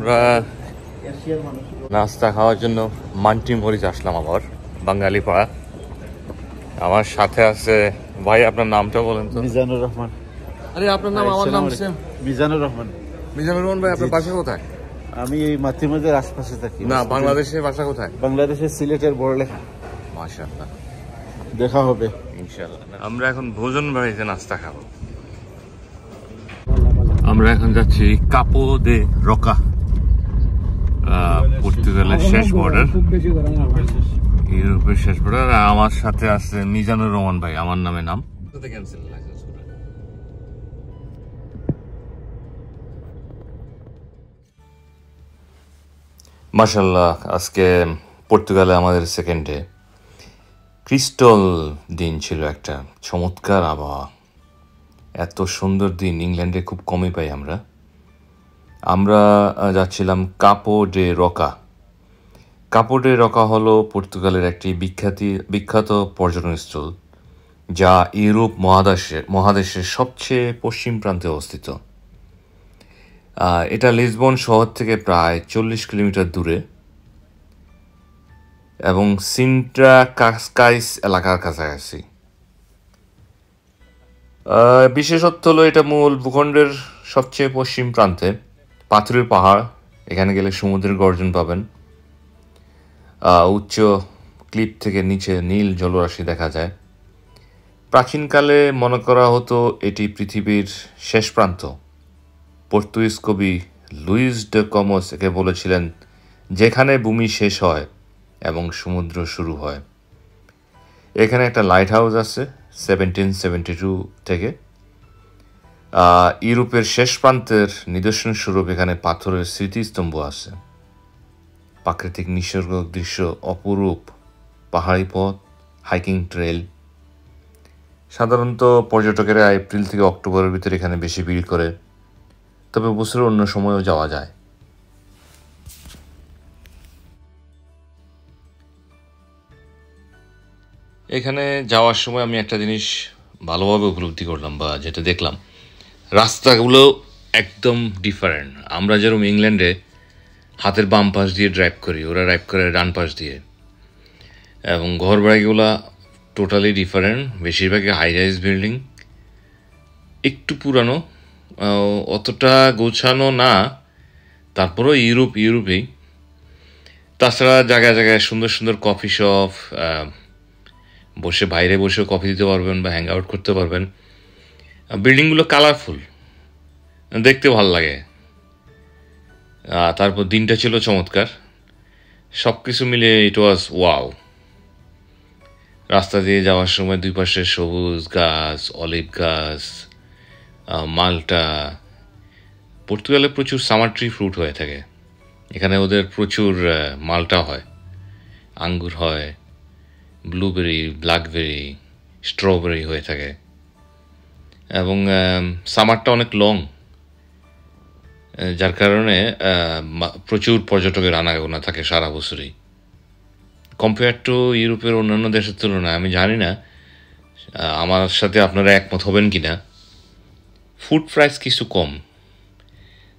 আমরা নাস্তা খাওয়ার জন্য মান্টি মরিচ আসলাম আবার বাঙালি পাড়া। আমার সাথে আছে ভাই, আপনার নামটা বলেন তো? মিজানুর রহমান। আরে আপনার নাম আমার নাম সেম। মিজানুর রহমান। মিজানুর রহমান ভাই, আপনার বাসা কোথায়? আমি এই মাতৃমদের আশপাশে থাকি। না, বাংলাদেশের বাসা কোথায়? বাংলাদেশের সিলেটের বড়লেখা। মাশাআল্লাহ, দেখা হবে ইনশাআল্লাহ। আমরা এখন ভোজন বাড়িতে নাস্তা খাবো। আমরা এখন যাচ্ছি কাপো দে রোকা, পর্তুগালের শেষ বর্ডার, ইউরোপের শেষ বর্ডার। আমার সাথে আছে মিজানুর রহমান ভাই, আমার নামে নাম। মাশাআল্লাহ, আজকে পর্তুগালে আমাদের সেকেন্ড ডে। ক্রিস্টাল দিন ছিল, একটা চমৎকার আবহাওয়া। এত সুন্দর দিন ইংল্যান্ডে খুব কমই পাই আমরা। আমরা যাচ্ছিলাম কাপো ডে রোকা। কাপো ডে রোকা হলো পর্তুগালের একটি বিখ্যাত পর্যটনস্থল, যা ইউরোপ মহাদেশের সবচেয়ে পশ্চিম প্রান্তে অবস্থিত। এটা লিসবন শহর থেকে প্রায় 40 কিলোমিটার দূরে এবং সিন্ট্রা কাসকাইস এলাকার কাছাকাছি। বিশেষত্ব হলো এটা মূল ভূখণ্ডের সবচেয়ে পশ্চিম প্রান্তে, পাথরের পাহাড়, এখানে গেলে সমুদ্রের গর্জন পাবেন। উচ্চ ক্লিপ থেকে নিচে নীল জলরাশি দেখা যায়। প্রাচীনকালে মনে করা হতো এটি পৃথিবীর শেষ প্রান্ত। পর্তুগিজ কবি লুইস ডে কমোস একে বলেছিলেন, যেখানে ভূমি শেষ হয় এবং সমুদ্র শুরু হয়। এখানে একটা লাইট হাউস আছে 1772 থেকে। ইউরোপের শেষ প্রান্তের নিদর্শন স্বরূপ এখানে পাথরের স্মৃতিস্তম্ভ আছে। প্রাকৃতিক নিসর্গ দৃশ্য অপরূপ, পাহাড়ি পথ, হাইকিং ট্রেল। সাধারণত পর্যটকেরা এপ্রিল থেকে অক্টোবরের ভিতরে এখানে বেশি ভিড় করে, তবে বছরের অন্য সময়ও যাওয়া যায়। এখানে যাওয়ার সময় আমি একটা জিনিস ভালোভাবে উপলব্ধি করলাম, বা যেটা দেখলাম, রাস্তাগুলো একদম ডিফারেন্ট। আমরা যেরকম ইংল্যান্ডে হাতের বাম পাশ দিয়ে ড্রাইভ করি, ওরা ড্রাইভ করে ডান পাশ দিয়ে, এবং ঘর বাড়িগুলো টোটালি ডিফারেন্ট। বেশিরভাগই হাই রাইজ বিল্ডিং, একটু পুরানো, অতটা গোছানো না, তারপরেও ইউরোপেই। তাছাড়া জায়গায় জায়গায় সুন্দর সুন্দর কফি শপ, বসে বাইরে বসেও কফি দিতে পারবেন বা হ্যাং আউট করতে পারবেন। বিল্ডিংগুলো কালারফুল, দেখতে ভালো লাগে। তারপর দিনটা ছিল চমৎকার, সব কিছু মিলিয়ে ইট ওয়াজ ওয়াও। রাস্তা দিয়ে যাওয়ার সময় দুই পাশে সবুজ গাছ, অলিভ গাছ, মাল্টা। পর্তুগালে প্রচুর সামার ট্রি ফ্রুট হয়ে থাকে। এখানে ওদের প্রচুর মাল্টা হয়, আঙ্গুর হয়, ব্লুবেরি, ব্ল্যাকবেরি, স্ট্রবেরি হয়ে থাকে। এবং সামারটা অনেক লং, যার কারণে প্রচুর পর্যটকের আনাগোনা থাকে সারা বছরই। কম্পেয়ার টু ইউরোপের অন্যান্য দেশের তুলনায়, আমি জানি না আমার সাথে আপনারা একমত হবেন কি না, ফুড প্রাইস কিছু কম।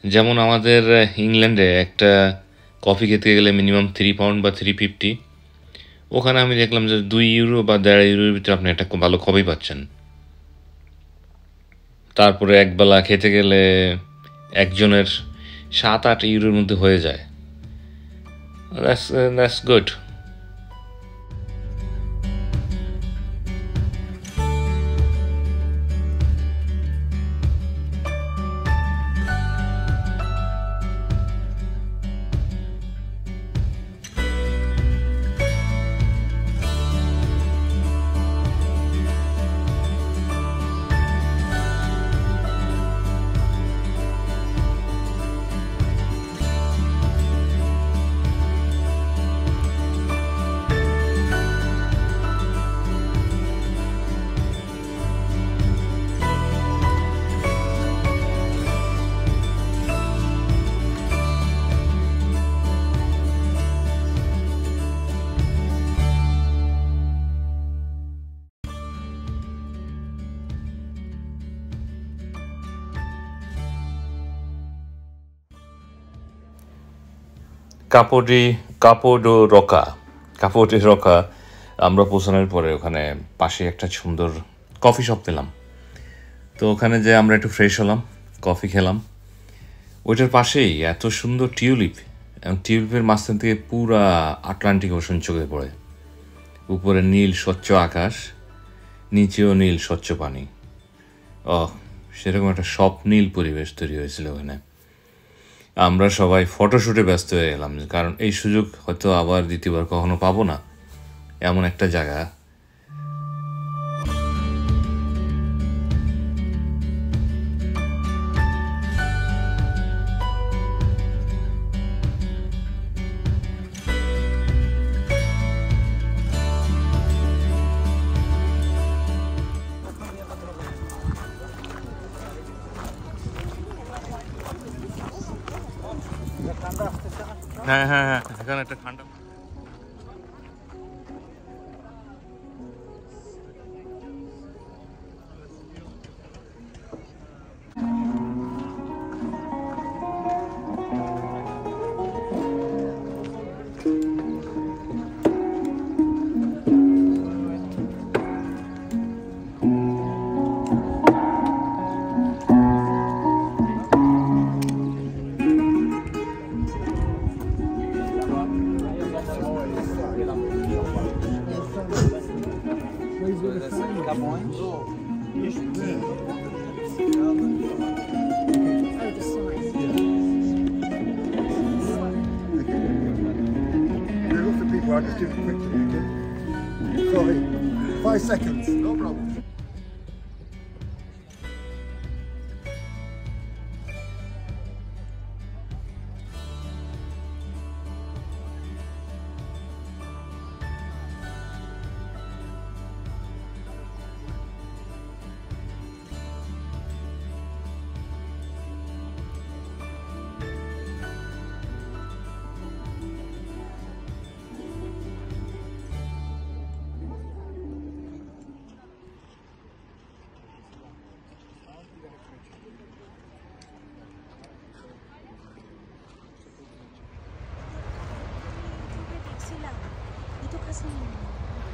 যেমন আমাদের ইংল্যান্ডে একটা কফি খেতে গেলে মিনিমাম 3 পাউন্ড বা 3.50, ওখানে আমি দেখলাম যে 2 ইউরো বা 1.5 ইউরোর ভিতরে আপনি একটা ভালো কফি পাচ্ছেন। তারপরে একবেলা খেতে গেলে একজনের 7-8 ইউরোর মধ্যে হয়ে যায়। That's good. কাপোডি রকা আমরা পৌঁছানোর পরে ওখানে পাশে একটা সুন্দর কফি শপ পেলাম। তো ওখানে যে আমরা একটু ফ্রেশ হলাম, কফি খেলাম। ওইটার পাশেই এত সুন্দর টিউলিপ, এবং টিউলিপের মাঝখান থেকে পুরা আটলান্টিক ওশন চোখে পড়ে। উপরে নীল স্বচ্ছ আকাশ, নিচেও নীল স্বচ্ছ পানি। সেরকম একটা স্বপ্নীল পরিবেশ তৈরি হয়েছিল ওখানে। আমরা সবাই ফটোশ্যুটে ব্যস্ত হয়ে গেলাম, কারণ এই সুযোগ হয়তো আবার দ্বিতীয়বার কখনো পাবো না। এমন একটা জায়গা। হ্যাঁ হ্যাঁ হ্যাঁ, এখানে একটা ঠান্ডা। I'll just do it quickly, okay? Sorry. 5 seconds. No problem.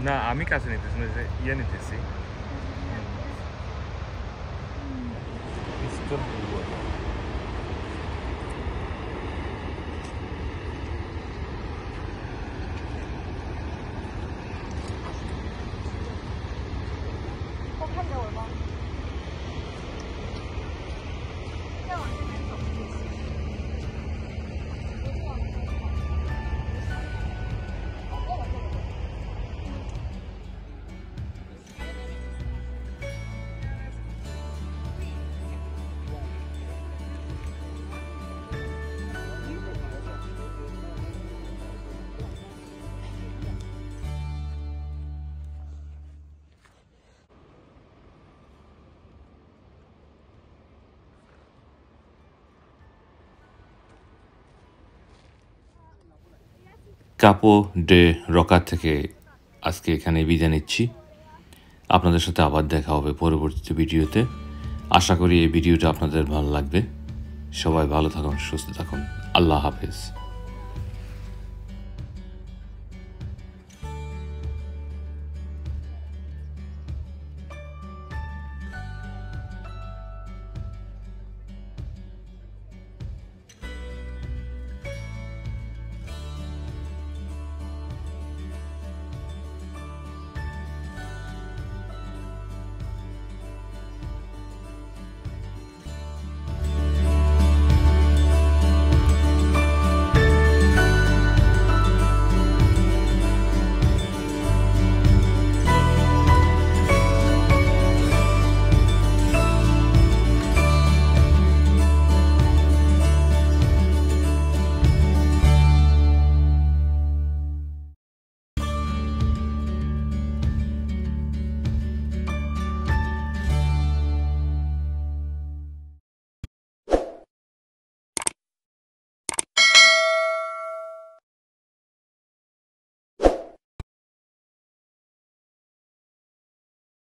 না, আমি কাছে নিতেছি না, ইয়ে নিতেছি। কাপো ডে রকা থেকে আজকে এখানে বিদায় নিচ্ছি। আপনাদের সাথে আবার দেখা হবে পরবর্তী ভিডিওতে। আশা করি এই ভিডিওটা আপনাদের ভালো লাগবে। সবাই ভালো থাকুন, সুস্থ থাকুন। আল্লাহ হাফেজ।